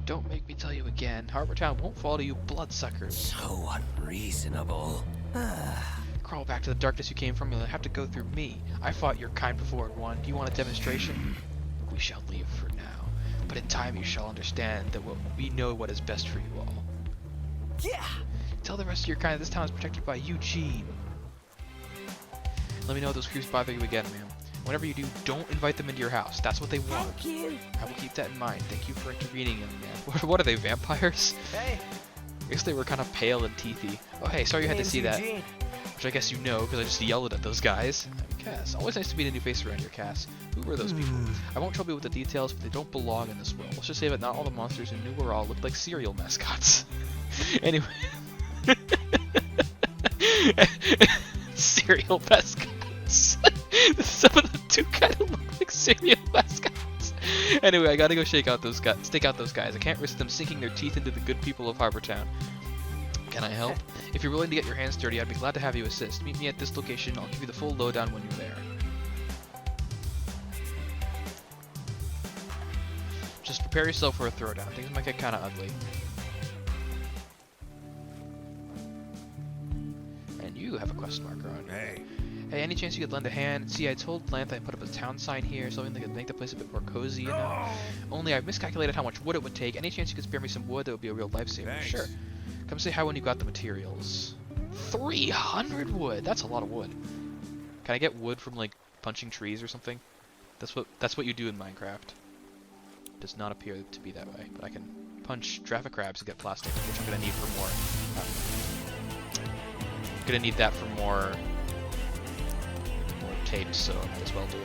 Don't make me tell you again. Harbor Town won't fall to you bloodsuckers. So unreasonable. Crawl back to the darkness you came from. You'll have to go through me. I fought your kind before and won. Do you want a demonstration? We shall leave for now. But in time you shall understand that we know what is best for you all. Yeah! Tell the rest of your kind this town is protected by Eugene. Let me know if those creeps bother you again, ma'am. Whenever you do, don't invite them into your house. That's what they want. Thank you! I will keep that in mind. Thank you for intervening, young man. What are they, vampires? Hey! I guess they were kind of pale and teethy. Oh hey, sorry you had to see that. Which I guess you know, because I just yelled at those guys. I'm Cass. Always nice to meet a new face around here, Cass. Who were those people? I won't trouble you with the details, but they don't belong in this world. Let's just say that not all the monsters in New World look like cereal mascots. Anyway. Cereal mascots. Some of them do kind of look like cereal mascots. Anyway, I gotta go stake out those guys. I can't risk them sinking their teeth into the good people of Harbor Town. Can I help? If you're willing to get your hands dirty, I'd be glad to have you assist. Meet me at this location. I'll give you the full lowdown when you're there. Just prepare yourself for a throwdown. Things might get kind of ugly. And you have a question marker on you. Hey, any chance you could lend a hand? See, I told Lantha I'd put up a town sign here, something that could make the place a bit more cozy, you know? Only I've miscalculated how much wood it would take. Any chance you could spare me some wood? That would be a real lifesaver. Thanks. Sure. Come say hi when you got the materials. 300 wood! That's a lot of wood. Can I get wood from, like, punching trees or something? That's what you do in Minecraft. Does not appear to be that way, but I can punch traffic crabs and get plastic, which I'm gonna need for more. I'm gonna need that for more tapes, so I might as well do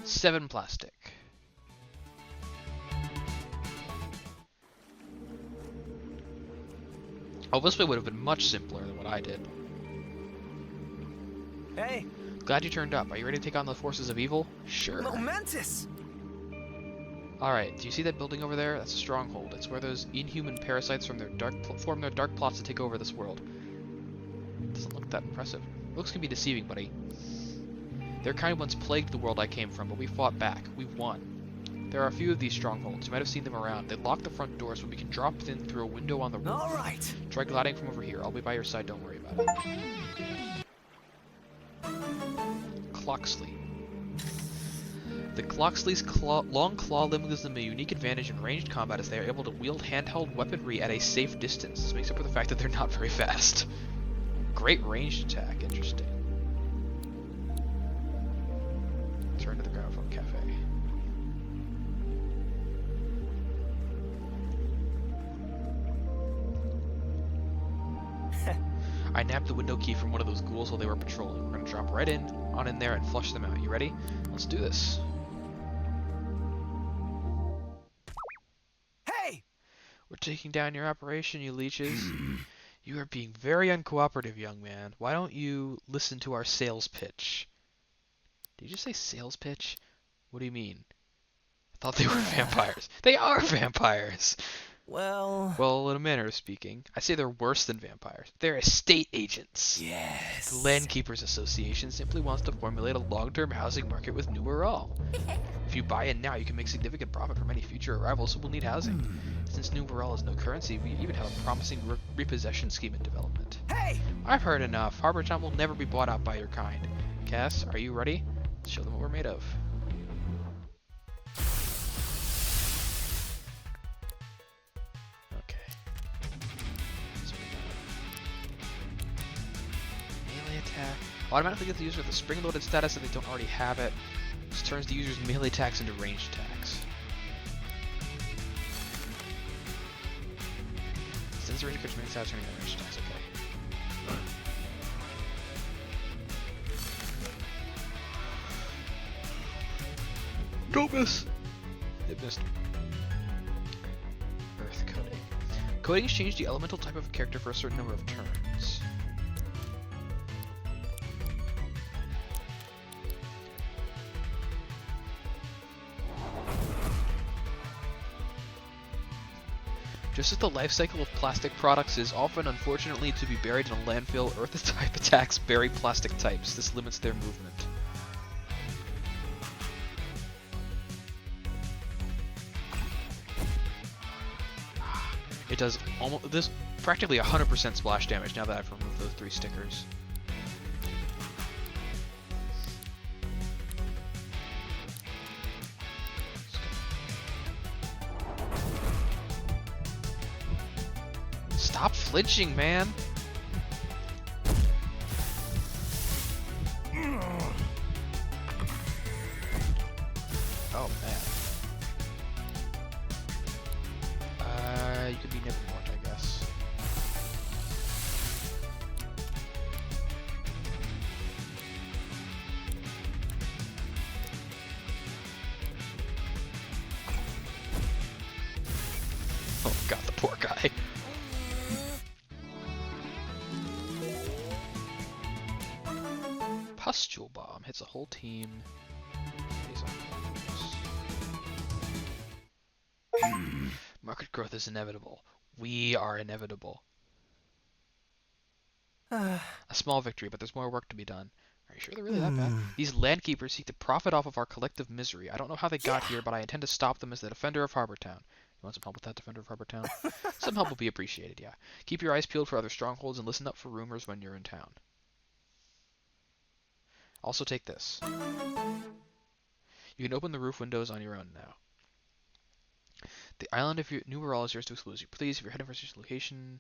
it. 7 plastic. Oh, this way would have been much simpler than what I did. Hey! Glad you turned up. Are you ready to take on the forces of evil? Sure. Momentous! Alright, do you see that building over there? That's a stronghold. It's where those inhuman parasites form their dark plots to take over this world. Doesn't look that impressive. Looks can be deceiving, buddy. Their kind once plagued the world I came from, but we fought back. We won. There are a few of these strongholds. You might have seen them around. They lock the front doors, but we can drop in through a window on the roof. Alright! Try gliding from over here. I'll be by your side, don't worry about it. Clocksley. The Clocksley's long claw limb gives them a unique advantage in ranged combat as they are able to wield handheld weaponry at a safe distance. This makes up for the fact that they're not very fast. Great ranged attack. Interesting. Turn to the ground floor cafe. I nabbed the window key from one of those ghouls while they were patrolling. We're gonna drop right on in there and flush them out. You ready? Let's do this. Hey! We're taking down your operation, you leeches. You are being very uncooperative, young man. Why don't you listen to our sales pitch? Did you just say sales pitch? What do you mean? I thought they were vampires. They are vampires! Well, in a manner of speaking, I say they're worse than vampires. They're estate agents. Yes. The Land Keepers Association simply wants to formulate a long-term housing market with New Ural. If you buy in now, you can make significant profit from any future arrivals who will need housing. Since New Ural has no currency, we even have a promising repossession scheme in development. Hey! I've heard enough. Harbor Town will never be bought out by your kind. Cass, are you ready? Let's show them what we're made of. Okay. So we got melee attack. Automatically gets the user with a spring-loaded status if they don't already have it. This turns the user's melee attacks into ranged attacks. Since the range creature main stats turning into ranged attacks, okay. Don't miss! It missed. Earth coding. Coding changes the elemental type of a character for a certain number of turns. Just as the life cycle of plastic products is often, unfortunately, to be buried in a landfill, Earth type attacks bury plastic types. This limits their movement. It does almost this practically 100% splash damage now that I've removed those 3 stickers. Stop flinching, man! Oh, man. You could be Nevermort, I guess. Oh god, the poor guy. Pustule Bomb hits a whole team. Market growth is inevitable. We are inevitable. A small victory, but there's more work to be done. Are you sure they're really that bad? These landkeepers seek to profit off of our collective misery. I don't know how they got here, but I intend to stop them as the defender of Harbortown. You want some help with that, defender of Harbortown? Some help will be appreciated, yeah. Keep your eyes peeled for other strongholds and listen up for rumors when you're in town. Also take this. You can open the roof windows on your own now. The island of New World is yours to explore as you please. If you're heading for such a location,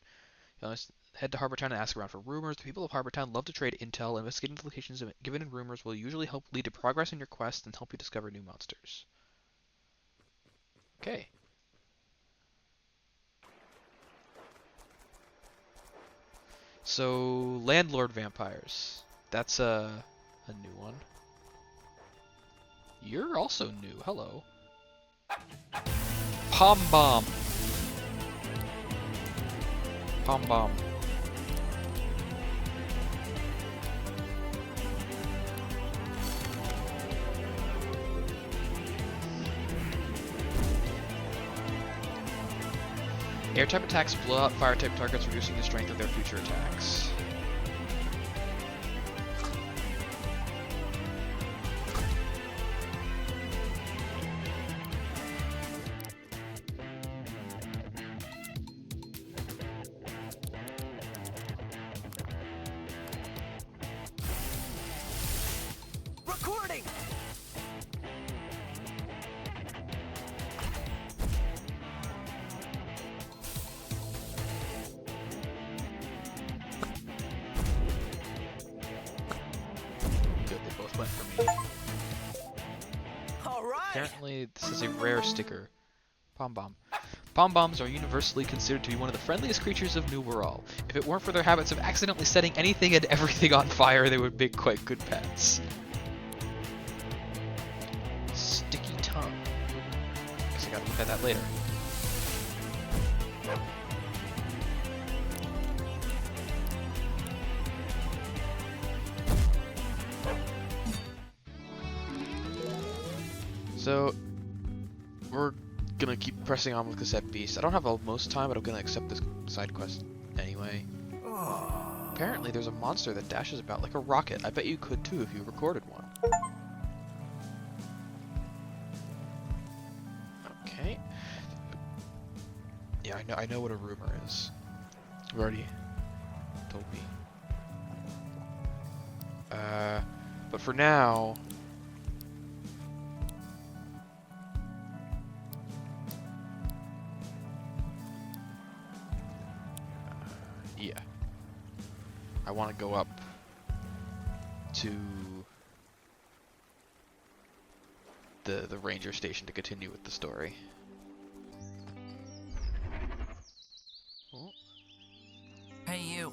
head to Harbortown and ask around for rumors. The people of Harbortown love to trade intel. Investigating the locations given in rumors will usually help lead to progress in your quest and help you discover new monsters. Okay. So, landlord vampires. That's a new one. You're also new. Hello. Pom Bomb. Pom Bomb. Air-type attacks blow out fire-type targets, reducing the strength of their future attacks. Recording. Good, they both went for me. All right. Apparently, this is a rare sticker. Pom Bomb. Pom Bombs are universally considered to be one of the friendliest creatures of New World. If it weren't for their habits of accidentally setting anything and everything on fire, they would make quite good pets. Sticky tongue. Guess I gotta look at that later. So, we're gonna keep pressing on with Cassette Beast. I don't have most time, but I'm gonna accept this side quest anyway. Apparently there's a monster that dashes about like a rocket. I bet you could too if you recorded one. Okay. Yeah, I know what a rumor is. You already told me. But for now, yeah. I want to go up to the ranger station to continue with the story. Oh. Hey, you.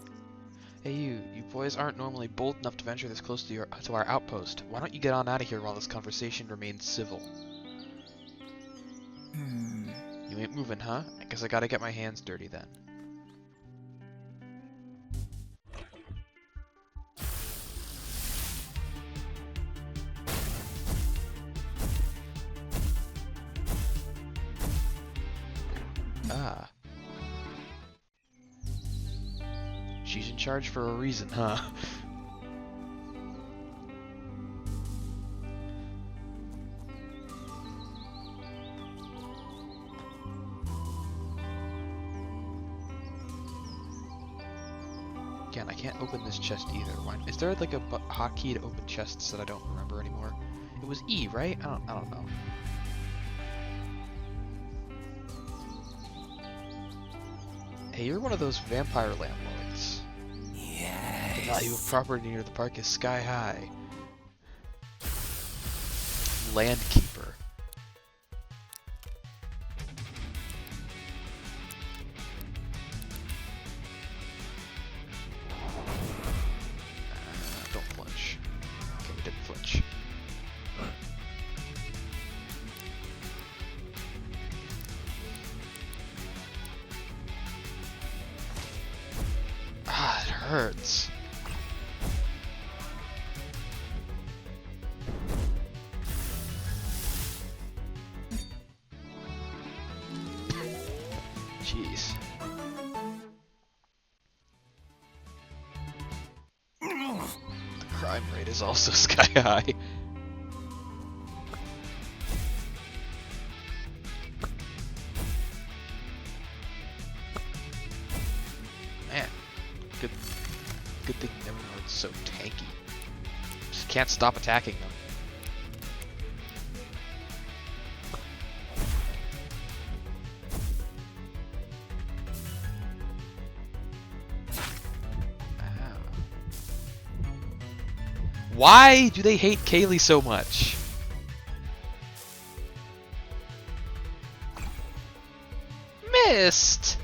Hey you boys aren't normally bold enough to venture this close to our outpost. Why don't you get on out of here while this conversation remains civil? You ain't moving, huh? I guess I gotta get my hands dirty then. Ah. She's in charge for a reason, huh? Again, I can't open this chest either. Why, is there like a hotkey to open chests that I don't remember anymore? It was E, right? I don't know. Hey, you're one of those vampire landlords. Yes. The value of property near the park is sky high. Landkeeper. Don't flinch. Okay, we didn't flinch. Ah, it hurts. Jeez. The crime rate is also sky high. Man, good thing everyone's so tanky. Just can't stop attacking them. Why do they hate Kaylee so much? Missed!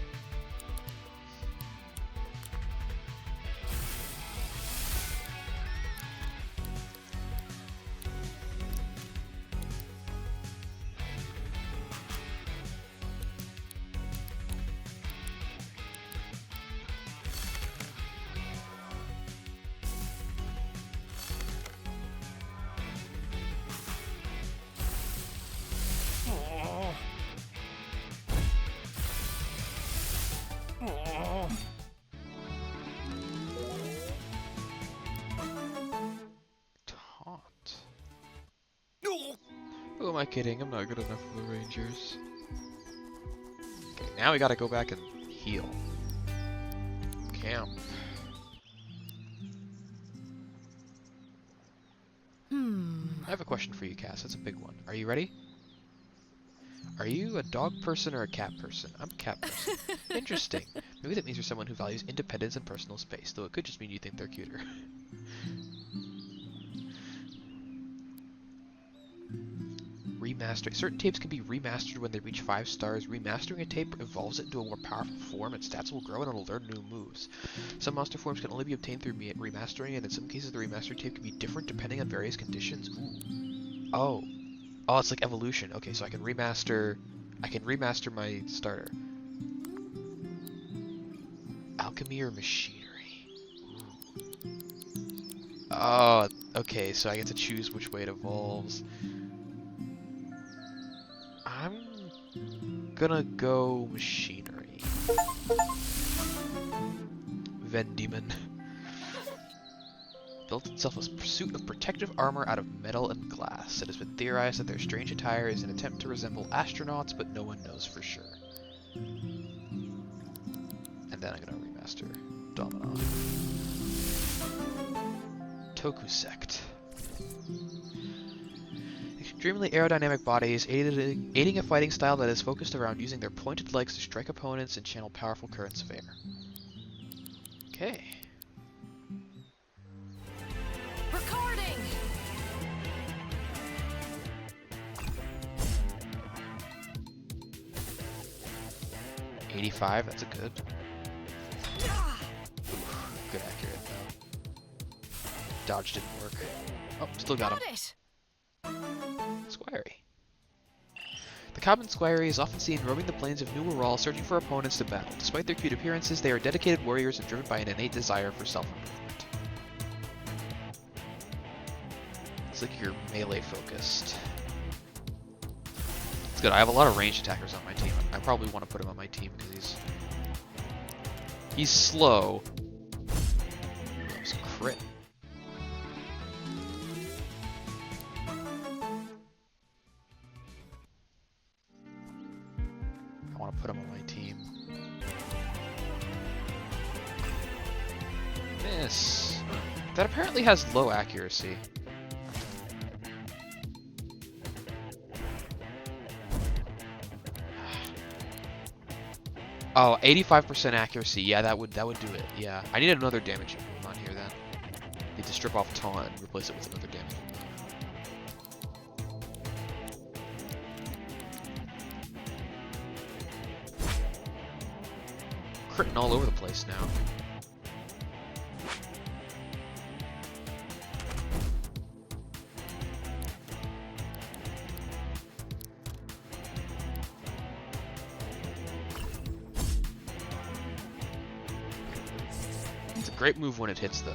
Who am I kidding? I'm not good enough for the Rangers. Okay, now we gotta go back and heal. Camp. I have a question for you, Cass. It's a big one. Are you ready? Are you a dog person or a cat person? I'm a cat person. Interesting. Maybe that means you're someone who values independence and personal space, though it could just mean you think they're cuter. Remastering. Certain tapes can be remastered when they reach 5 stars. Remastering a tape evolves it into a more powerful form, and stats will grow and it'll learn new moves. Some monster forms can only be obtained through remastering, and in some cases the remastered tape can be different depending on various conditions. Ooh. Oh. Oh, it's like evolution. Okay, so I can remaster my starter. Alchemy or machinery? Ooh. Oh, okay, so I get to choose which way it evolves. I'm gonna go machinery. Vendemon. Built itself a suit of protective armor out of metal and glass. It has been theorized that their strange attire is an attempt to resemble astronauts, but no one knows for sure. And then I'm gonna remaster Domino. Toku Sect. Extremely aerodynamic bodies, aiding a fighting style that is focused around using their pointed legs to strike opponents and channel powerful currents of air. Okay. Recording. 85, that's a good. Good accurate though. Dodge didn't work. Oh, still got him. Squirey. The common Squirey is often seen roaming the plains of New Ural searching for opponents to battle. Despite their cute appearances, they are dedicated warriors and driven by an innate desire for self-improvement. It's like you're melee focused. It's good. I have a lot of ranged attackers on my team. I probably want to put him on my team because he's slow. That was a crit. I want to put him on my team. Miss. That apparently has low accuracy. Oh, 85% accuracy. Yeah, that would do it. Yeah, I need another damage on here then. Need to strip off taunt and replace it with another damage. Critting all over the place now. It's a great move when it hits, though.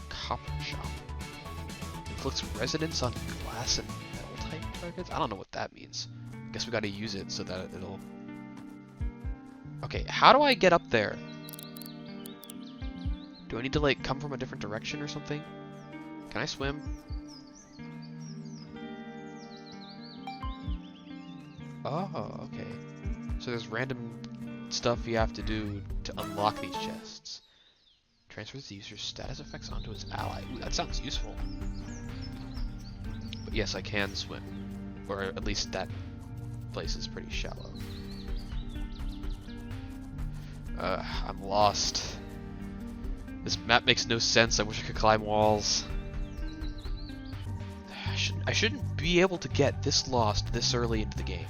Copper Shop. Inflicts resonance on glass and metal type targets? I don't know what that means. I guess we gotta use it so that it'll... Okay, how do I get up there? Do I need to, like, come from a different direction or something? Can I swim? Oh, okay. So there's random stuff you have to do to unlock these chests. Transfers the user's status effects onto his ally. Ooh, that sounds useful. But yes, I can swim. Or at least that place is pretty shallow. I'm lost. This map makes no sense. I wish I could climb walls. I shouldn't be able to get this lost this early into the game.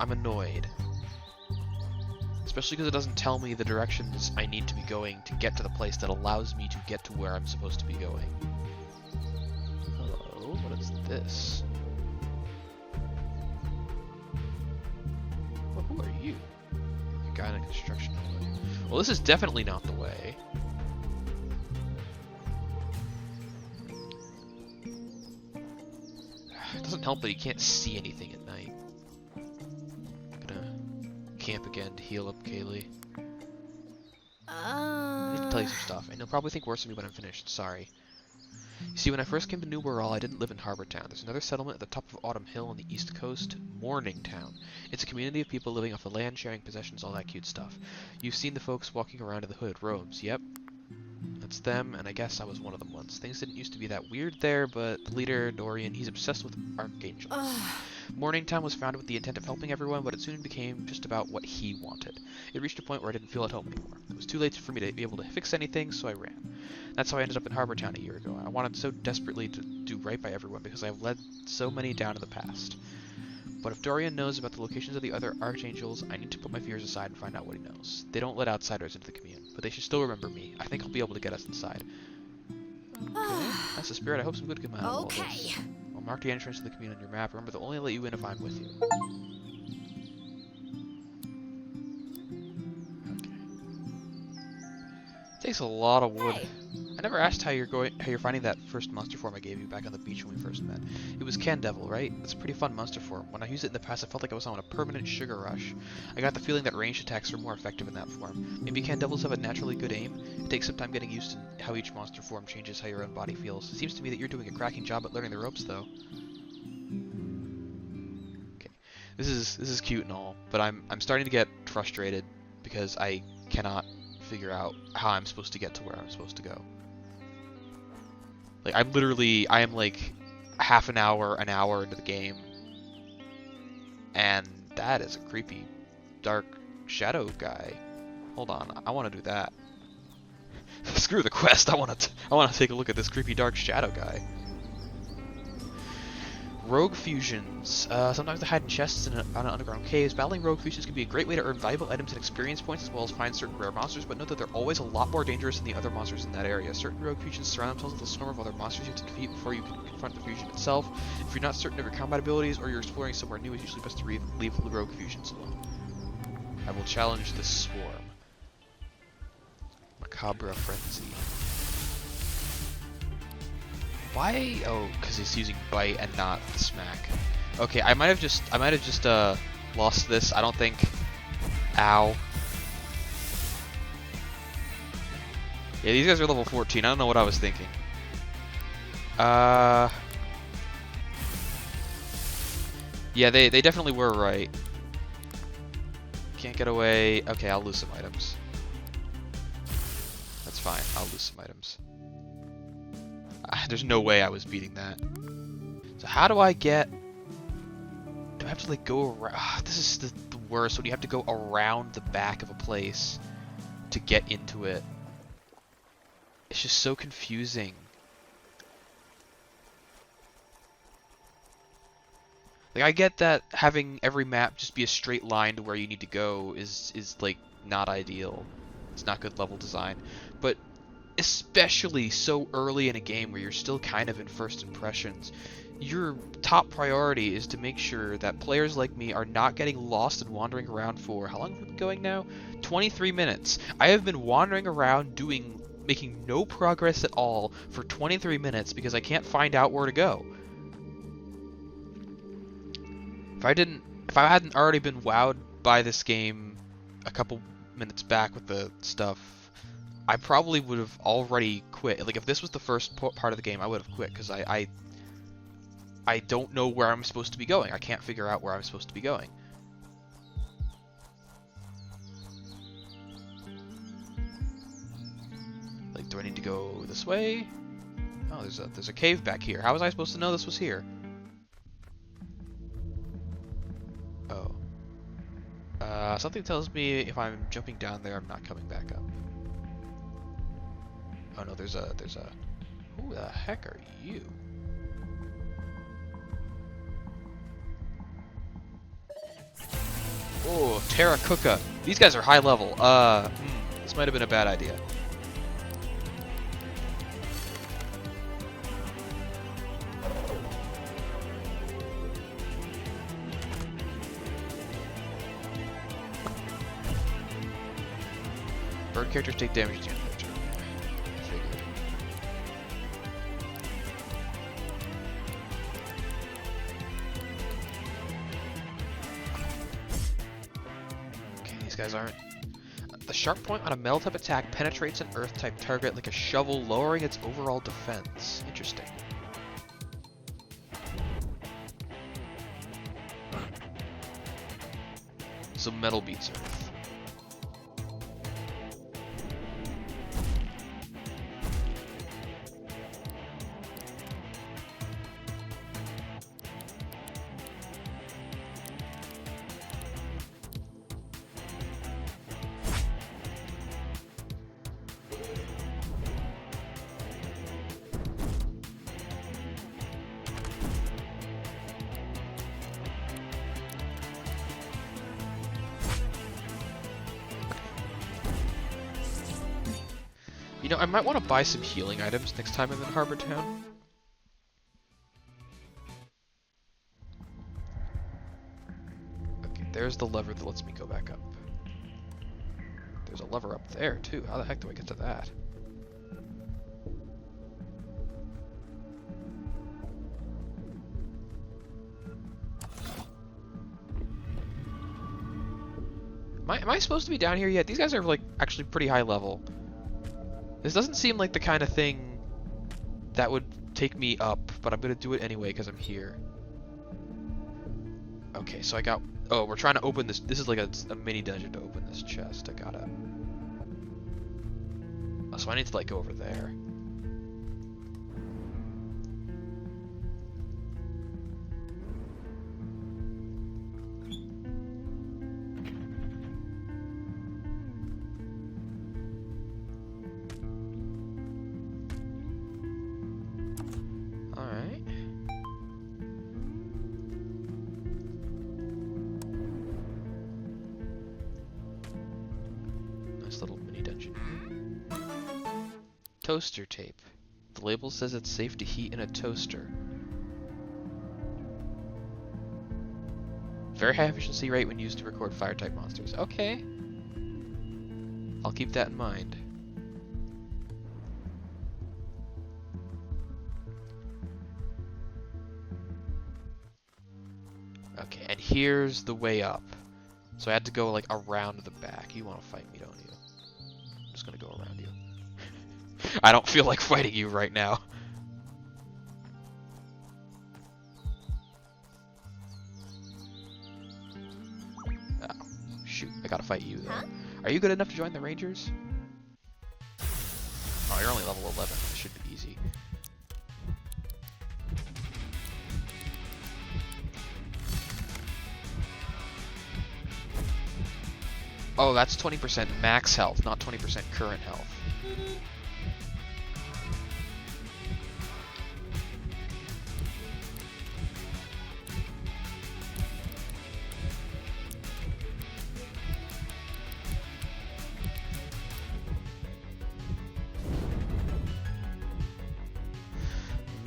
I'm annoyed. Especially because it doesn't tell me the directions I need to be going to get to the place that allows me to get to where I'm supposed to be going. Hello, what is this? Well, who are you? A guy in a construction helmet. Well, this is definitely not the way. It doesn't help that you can't see anything at night. Camp again to heal up Kaylee. I need to tell you some stuff, and you'll probably think worse of me when I'm finished. Sorry. You see, when I first came to New World, I didn't live in Harbor Town. There's another settlement at the top of Autumn Hill on the east coast, Morningtown. It's a community of people living off the land, sharing possessions, all that cute stuff. You've seen the folks walking around in the hooded robes. Yep. That's them, and I guess I was one of them once. Things didn't used to be that weird there, but the leader, Dorian, he's obsessed with archangels. Morningtown was founded with the intent of helping everyone, but it soon became just about what he wanted. It reached a point where I didn't feel at home anymore. It was too late for me to be able to fix anything, so I ran. That's how I ended up in Harbor Town a year ago. I wanted so desperately to do right by everyone because I've led so many down in the past. But if Dorian knows about the locations of the other archangels, I need to put my fears aside and find out what he knows. They don't let outsiders into the commune, but they should still remember me. I think I'll be able to get us inside. Okay, that's the spirit. I hope some good come out of all this. I'll mark the entrance to the commune on your map. Remember, they'll only let you in if I'm with you. Okay. Takes a lot of wood. Hey. I never asked how you're finding that first monster form I gave you back on the beach when we first met. It was Can Devil, right? It's a pretty fun monster form. When I used it in the past, I felt like I was on a permanent sugar rush. I got the feeling that ranged attacks are more effective in that form. Maybe Can Devils have a naturally good aim? It takes some time getting used to how each monster form changes how your own body feels. It seems to me that you're doing a cracking job at learning the ropes, though. Okay, this is cute and all, but I'm starting to get frustrated because I cannot figure out how I'm supposed to get to where I'm supposed to go. Like, I am like half an hour into the game, and that is a creepy, dark shadow guy. Hold on, I want to do that. Screw the quest. I want to take a look at this creepy, dark shadow guy. Rogue fusions. Sometimes they hide in chests in underground caves. Battling rogue fusions can be a great way to earn valuable items and experience points, as well as find certain rare monsters, but note that they're always a lot more dangerous than the other monsters in that area. Certain rogue fusions surround themselves with a swarm of other monsters you have to defeat before you can confront the fusion itself. If you're not certain of your combat abilities, or you're exploring somewhere new, it's usually best to leave the rogue fusions alone. I will challenge this swarm. Macabre Frenzy. Why? Oh, because he's using bite and not smack. Okay, I might have just lost this. I don't think. Ow. Yeah, these guys are level 14. I don't know what I was thinking. Yeah, they definitely were right. Can't get away. Okay, I'll lose some items. That's fine. I'll lose some items. There's no way I was beating that. So how do I get... Do I have to like go around? This is the worst when you have to go around the back of a place to get into it. It's just so confusing. Like, I get that having every map just be a straight line to where you need to go is like not ideal. It's not good level design. But especially so early in a game where you're still kind of in first impressions, your top priority is to make sure that players like me are not getting lost and wandering around for, how long have we been going now? 23 minutes. I have been wandering around making no progress at all for 23 minutes because I can't find out where to go. If I hadn't already been wowed by this game a couple minutes back with the stuff, I probably would have already quit. Like, if this was the first part of the game, I would have quit because I don't know where I'm supposed to be going. I can't figure out where I'm supposed to be going. Like, do I need to go this way? Oh, there's a cave back here. How was I supposed to know this was here? Oh. Something tells me if I'm jumping down there, I'm not coming back up. Oh no, there's a... Who the heck are you? Oh, Terracotta. These guys are high level. This might have been a bad idea. Bird characters take damage at the end of their turn. Figured. Okay, these guys aren't. The sharp point on a metal type attack penetrates an earth type target like a shovel, lowering its overall defense. Interesting. So metal beats earth. You know, I might want to buy some healing items next time I'm in Harbor Town. Okay, there's the lever that lets me go back up. There's a lever up there, too. How the heck do I get to that? Am I supposed to be down here yet? These guys are, like, actually pretty high level. This doesn't seem like the kind of thing that would take me up, but I'm gonna do it anyway because I'm here. Okay, so I got... Oh, we're trying to open this... This is like a mini dungeon to open this chest. I gotta... Oh, so I need to, like, go over there. Little mini dungeon. Toaster tape. The label says it's safe to heat in a toaster. Very high efficiency rate when used to record fire type monsters. Okay. I'll keep that in mind. Okay, and here's the way up. So I had to go like around the back. You want to fight me, don't you? I'm just gonna go around you. I don't feel like fighting you right now. I gotta fight you, though. Huh? Are you good enough to join the Rangers? Oh, you're only level 11. This should be easy. Oh, that's 20% max health, not 20% current health.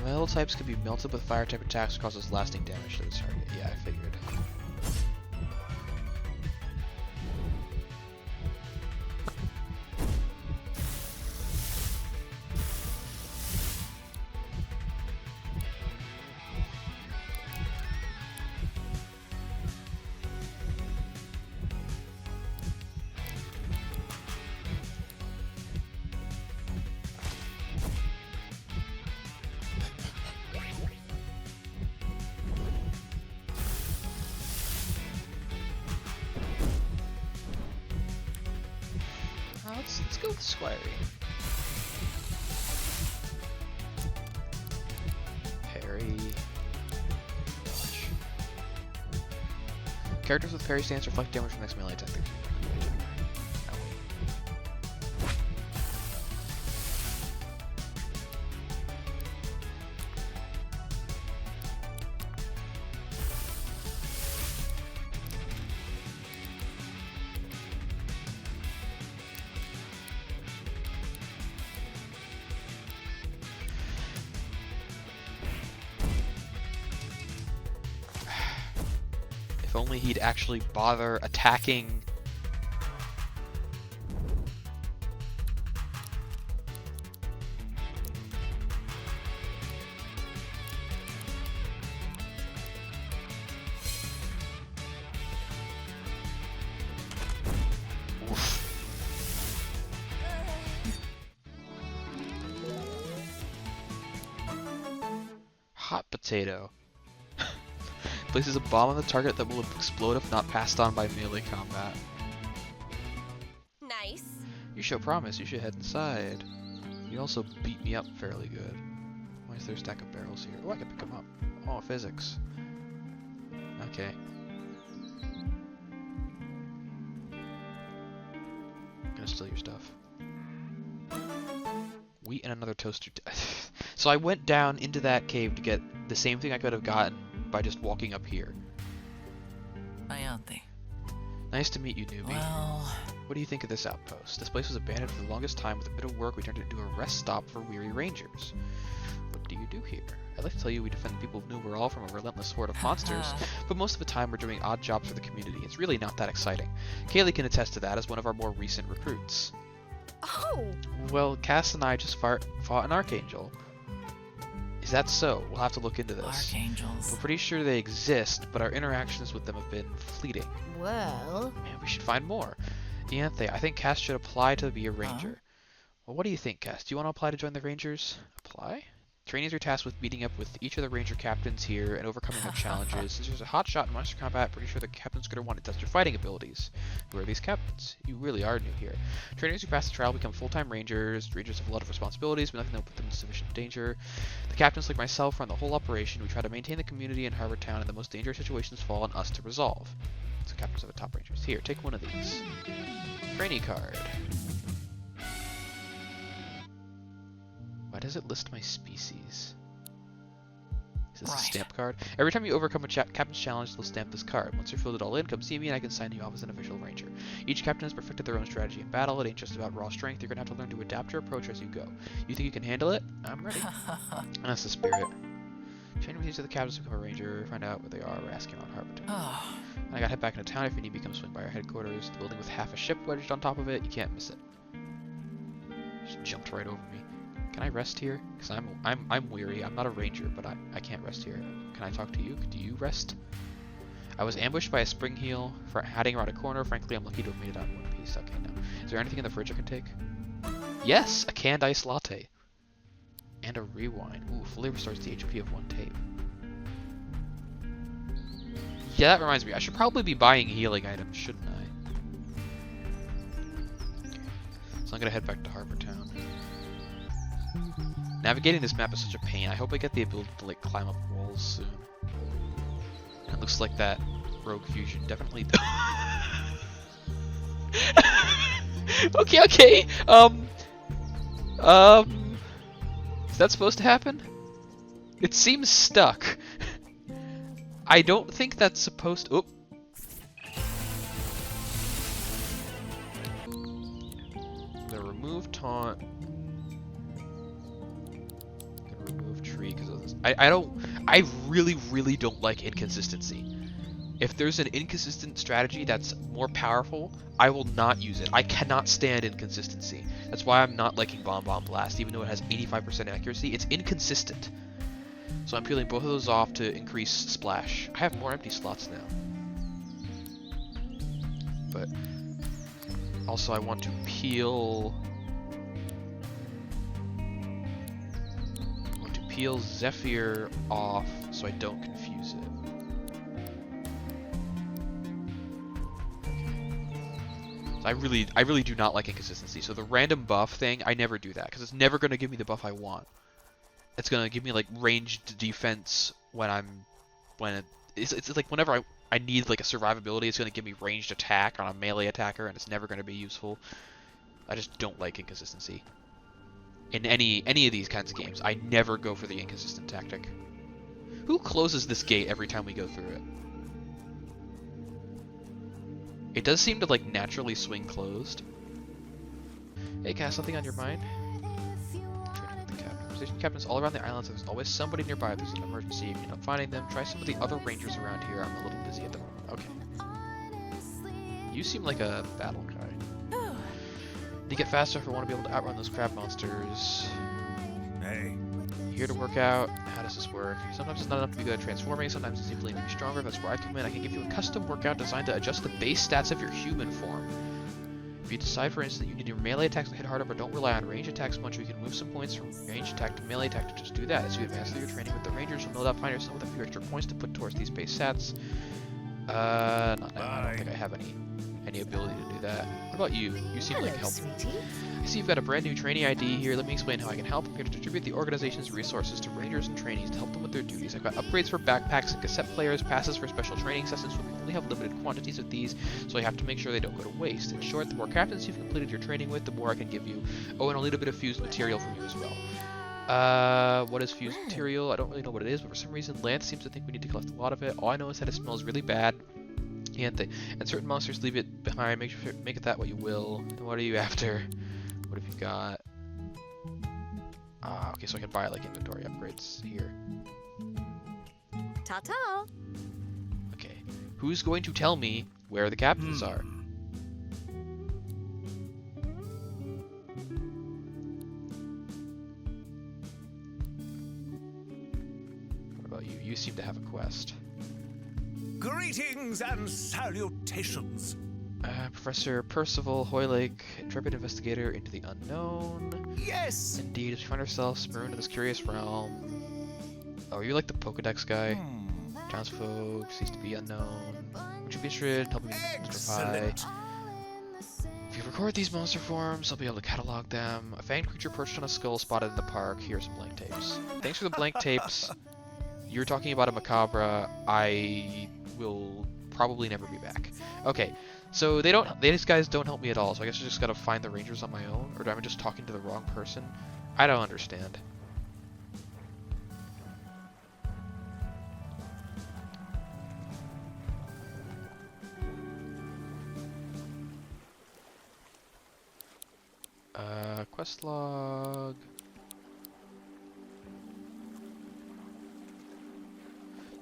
Metal types can be melted with fire type attacks, causes lasting damage to the target. Yeah, I figured. Let's go with Squirey. Parry. Dodge. Characters with parry stance reflect damage from next melee attack. If only he'd actually bother attacking. Oof. Hot potato. Places a bomb on the target that will explode if not passed on by melee combat. Nice. You show promise, you should head inside. You also beat me up fairly good. Why is there a stack of barrels here? Oh, I can pick them up. Oh, physics. Okay. I'm gonna steal your stuff. Wheat and another toaster. So I went down into that cave to get the same thing I could have gotten by just walking up here. Ayante. Nice to meet you, newbie. Well, What do you think of this outpost? This place was abandoned for the longest time. With a bit of work, we turned it into a rest stop for weary rangers. What do you do here? I'd like to tell you we defend the people of New World from a relentless horde of monsters, but most of the time we're doing odd jobs for the community. It's really not that exciting. Kaylee can attest to that as one of our more recent recruits. Oh, Well, Cass and I just fought an Archangel. Is that so? We'll have to look into this. Archangels. We're pretty sure they exist, but our interactions with them have been fleeting. well. Man, we should find more. Ianthe, I think Cass should apply to be a ranger. Well, what do you think, Cass? Do you want to apply to join the Rangers? Apply? Trainees are tasked with meeting up with each of the ranger captains here and overcoming their challenges. Since there's a hot shot in monster combat, pretty sure the captain's going to want to test your fighting abilities. Who are these captains? You really are new here. Trainers who pass the trial become full-time rangers. Rangers have a lot of responsibilities, but nothing that will put them in sufficient danger. The captains, like myself, run the whole operation. We try to maintain the community in Harbor Town, and the most dangerous situations fall on us to resolve. So captains are the top rangers. Here, take one of these. Trainee card. Why does it list my species? Is this a Right. stamp card? Every time you overcome a captain's challenge, they'll stamp this card. Once you're filled it all in, come see me and I can sign you off as an official ranger. Each captain has perfected their own strategy in battle. It ain't just about raw strength. You're gonna have to learn to adapt your approach as you go. You think you can handle it? I'm ready. That's the spirit. Train with each of the captains to become a ranger. Find out where they are. We're asking around Harbor Town. Oh, And I got head back into town. If you need me, come swing by our headquarters. The building with half a ship wedged on top of it. You can't miss it. Just jumped right over me. Can I rest here? Because I'm weary. I'm not a ranger, but I can't rest here. Can I talk to you? Do you rest? I was ambushed by a spring heel hiding around a corner. Frankly, I'm lucky to have made it out in one piece. Okay, now. Is there anything in the fridge I can take? Yes! A canned iced latte. And a rewind. Ooh, fully restores the HP of one tape. Yeah, that reminds me. I should probably be buying healing items, shouldn't I? So I'm gonna head back to Harbor Town. Navigating this map is such a pain. I hope I get the ability to like climb up walls soon. And it looks like that Rogue Fusion definitely. Okay. Is that supposed to happen? It seems stuck. I don't think that's supposed to. Oh. Gonna remove taunt. Gonna remove tree because of this. I really don't like inconsistency. If there's an inconsistent strategy that's more powerful, I will not use it. I cannot stand inconsistency. That's why I'm not liking Bomb Bomb Blast, even though it has 85% accuracy. It's inconsistent. So I'm peeling both of those off to increase splash. I have more empty slots now. But also I want to peel Zephyr off so I don't confuse it. So I really do not like inconsistency. So the random buff thing, I never do that because it's never going to give me the buff I want. It's going to give me like ranged defense it's like whenever I need like a survivability, it's going to give me ranged attack on a melee attacker, and it's never going to be useful. I just don't like inconsistency. In any of these kinds of games, I never go for the inconsistent tactic. Who closes this gate every time we go through it? It does seem to like naturally swing closed. Hey Cass, something on your mind? Training with the captain. Station captains all around the island, so there's always somebody nearby if there's an emergency. If you're not finding them, try some of the other rangers around here. I'm a little busy at the moment. Okay. You seem like a battle guy. To get faster if I want to be able to outrun those crab monsters. Hey. Here to work out. How does this work? Sometimes it's not enough to be good at transforming, sometimes it's simply to be stronger. That's where I come in. I can give you a custom workout designed to adjust the base stats of your human form. If you decide, for instance, that you need your melee attacks to hit harder but don't rely on range attacks much, you can move some points from range attack to melee attack to just do that. As you advance through your training with the Rangers, you'll no doubt find yourself with a few extra points to put towards these base stats. Not now. I don't think I have any ability to do that. What about you? You seem like help. I see you've got a brand new trainee ID here. Let me explain how I can help. I'm here to distribute the organization's resources to rangers and trainees to help them with their duties. I've got upgrades for backpacks and cassette players, passes for special training sessions, but we only have limited quantities of these, so I have to make sure they don't go to waste. In short, the more captains you've completed your training with, the more I can give you. Oh, and a little bit of fused material from you as well. What is fused material? I don't really know what it is, but for some reason Lance seems to think we need to collect a lot of it. All I know is that it smells really bad. And certain monsters leave it behind. Make it that what you will. What are you after? What have you got? Okay, so I can buy like inventory upgrades here. Ta-ta. Okay, who's going to tell me where the captains are? What about you? You seem to have a quest. Greetings and salutations. Professor Percival Hoylake, intrepid investigator into the unknown. Yes. Indeed, as we find ourselves marooned in this curious realm. Oh, you're like the Pokedex guy. Townsfolk cease to be unknown. Would you be interested in helping me identify? If you record these monster forms, I'll be able to catalog them. A fanged creature perched on a skull spotted in the park. Here are some blank tapes. Thanks for the blank tapes. You're talking about a macabre. I will probably never be back. Okay, so these guys don't help me at all, so I guess I just gotta find the rangers on my own, or am I just talking to the wrong person? I don't understand. Quest log.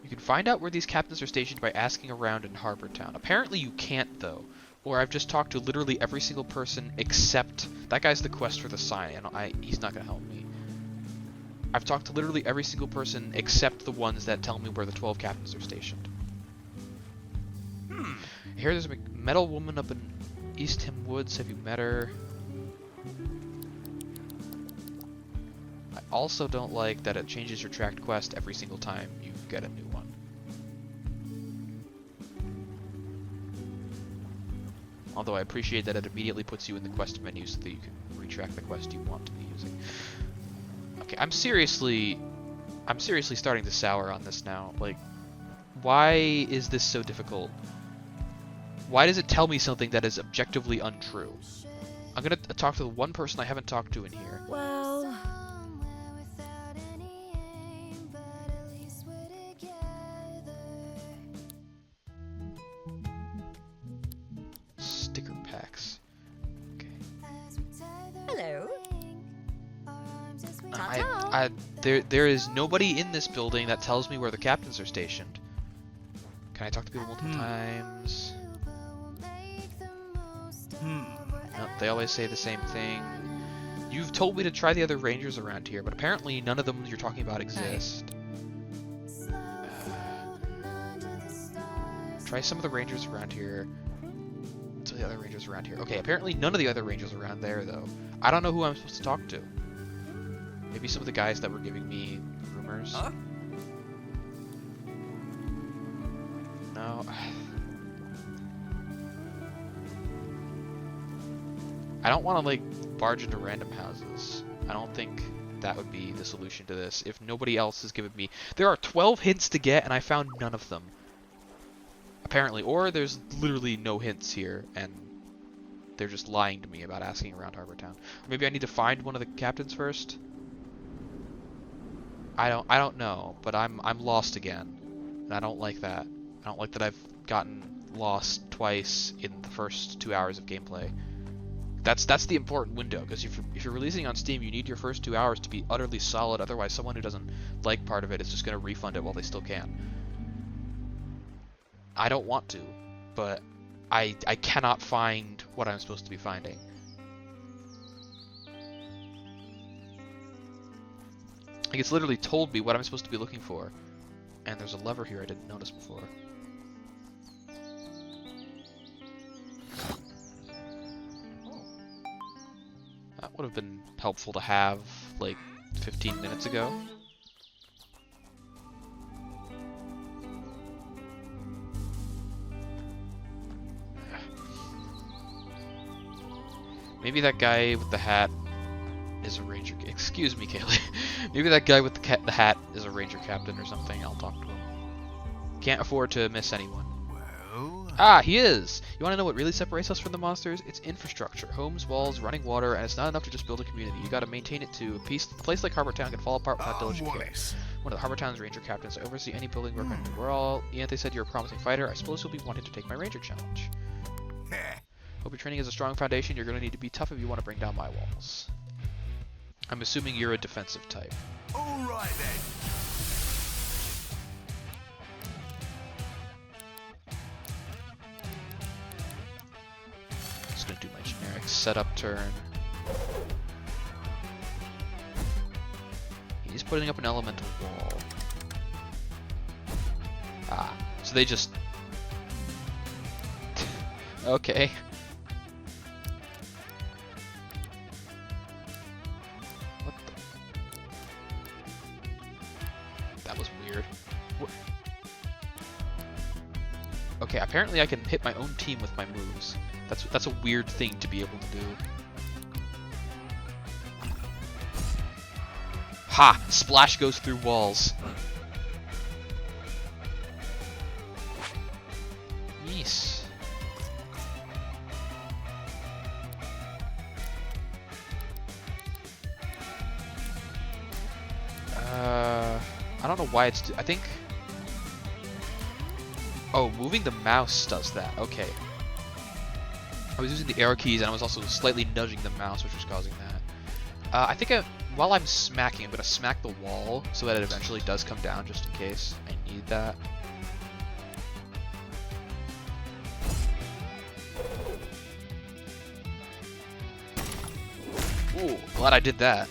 You can find out where these captains are stationed by asking around in Harbor Town. Apparently you can't, though. Or I've just talked to literally every single person except... That guy's the quest for the sign, and he's not going to help me. I've talked to literally every single person except the ones that tell me where the 12 captains are stationed. I hear there's a metal woman up in East Tim Woods. Have you met her? I also don't like that it changes your tracked quest every single time you get a new one. Although I appreciate that it immediately puts you in the quest menu so that you can retrack the quest you want to be using. Okay, I'm seriously starting to sour on this now. Like, why is this so difficult? Why does it tell me something that is objectively untrue? I'm gonna talk to the one person I haven't talked to in here. Well, Sticker packs. Okay. hello. There is nobody in this building that tells me where the captains are stationed. Can I talk to people multiple times? No, they always say the same thing. You've told me to try the other rangers around here, but apparently none of them you're talking about exist. Try some of the rangers around here. Some of the other rangers around here. Okay, apparently none of the other rangers around there, though. I don't know who I'm supposed to talk to. Maybe some of the guys that were giving me rumors. Huh? No. I don't want to, like, barge into random houses. I don't think that would be the solution to this. If nobody else has given me... There are 12 hints to get, and I found none of them. Apparently. Or there's literally no hints here, and they're just lying to me about asking around Harbor Town. Or maybe I need to find one of the captains first? I don't know, but I'm lost again. And I don't like that. I don't like that I've gotten lost twice in the first 2 hours of gameplay. That's the important window, because if you're releasing on Steam, you need your first 2 hours to be utterly solid. Otherwise, someone who doesn't like part of it is just going to refund it while they still can. I don't want to, but I cannot find what I'm supposed to be finding. Like, it's literally told me what I'm supposed to be looking for, and there's a lever here I didn't notice before. That would have been helpful to have, like, 15 minutes ago. Maybe that guy with the hat is a ranger. Excuse me, Kaylee. Maybe that guy with the hat is a ranger captain or something. I'll talk to him. Can't afford to miss anyone. Well, Ah, he is! You want to know what really separates us from the monsters? It's infrastructure. Homes, walls, running water, and it's not enough to just build a community. You gotta maintain it too. A place like Harbor Town can fall apart without diligent care. Wallace. One of the Harbor Town's ranger captains. I oversee any building work on we're all... Yeah, they said you're a promising fighter. I suppose you'll be wanting to take my ranger challenge. Hope your training is a strong foundation. You're gonna need to be tough if you want to bring down my walls. I'm assuming you're a defensive type. All right then. Just gonna do my generic setup turn. He's putting up an elemental wall. Ah, so they just... Okay. What the... That was weird. What... Okay, apparently I can hit my own team with my moves. That's a weird thing to be able to do. Ha! Splash goes through walls. Yes. I don't know why it's... I think... Oh, moving the mouse does that. Okay. I was using the arrow keys and I was also slightly nudging the mouse, which was causing that. I think while I'm smacking, I'm going to smack the wall so that it eventually does come down, just in case I need that. Ooh, glad I did that.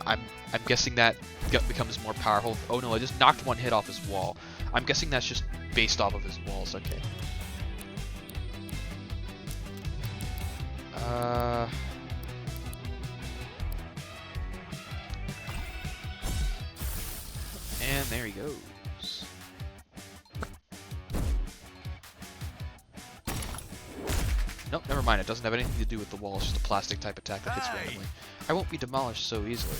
I'm guessing that becomes more powerful. Oh no, I just knocked one hit off his wall. I'm guessing that's just based off of his walls. Okay. And there he goes. Nope, never mind. It doesn't have anything to do with the wall. It's just a plastic type attack that hits Hey. randomly. I won't be demolished so easily.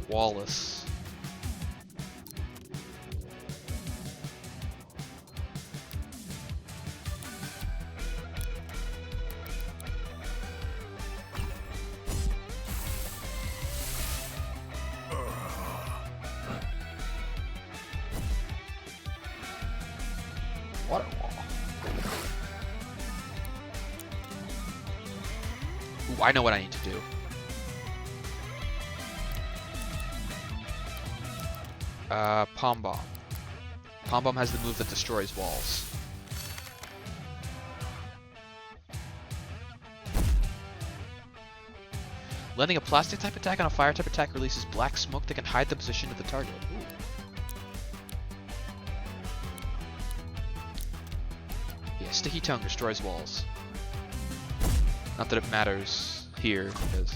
Wallace. Water wall. Ooh, I know what I need to do. Palm Bomb. Palm Bomb has the move that destroys walls. Landing a plastic type attack on a fire type attack releases black smoke that can hide the position of the target. Ooh. Yeah, Sticky Tongue destroys walls. Not that it matters here, because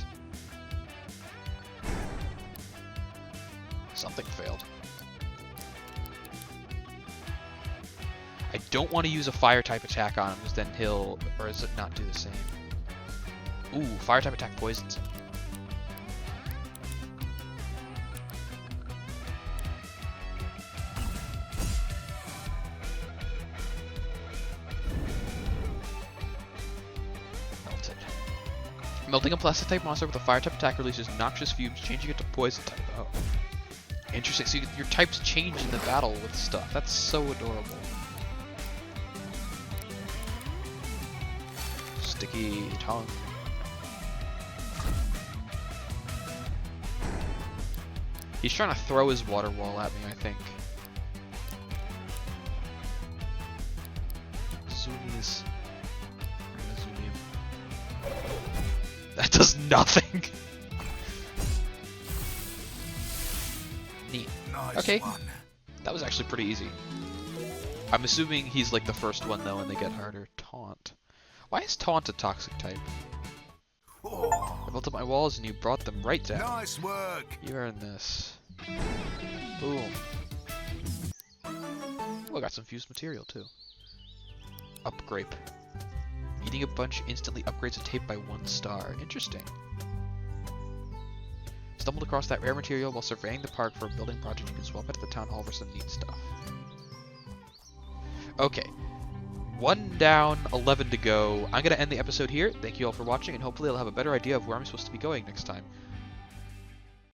something failed. I don't want to use a fire type attack on him, because then he'll, or does it not do the same? Ooh, fire type attack poisons him. Melted. Melting a plastic type monster with a fire type attack releases noxious fumes, changing it to poison type. Oh. Interesting. So your types change in the battle with stuff. That's so adorable. Sticky tongue. He's trying to throw his water wall at me, I think. Zoomies. I'm gonna zoom in. That does nothing. Neat. Nice Okay. one. That was actually pretty easy. I'm assuming he's like the first one though, and they get harder. Taunt. Why is Taunt a toxic type? Oh, I built up my walls and you brought them right down. nice work. You earned this. Boom. Oh, I got some fused material too. Upgrape. Eating a bunch instantly upgrades a tape by 1 star. Interesting. Stumbled across that rare material while surveying the park for a building project. You can swap it at the town hall for some neat stuff. Okay. 1 down, 11 to go. I'm going to end the episode here. Thank you all for watching, and hopefully I'll have a better idea of where I'm supposed to be going next time.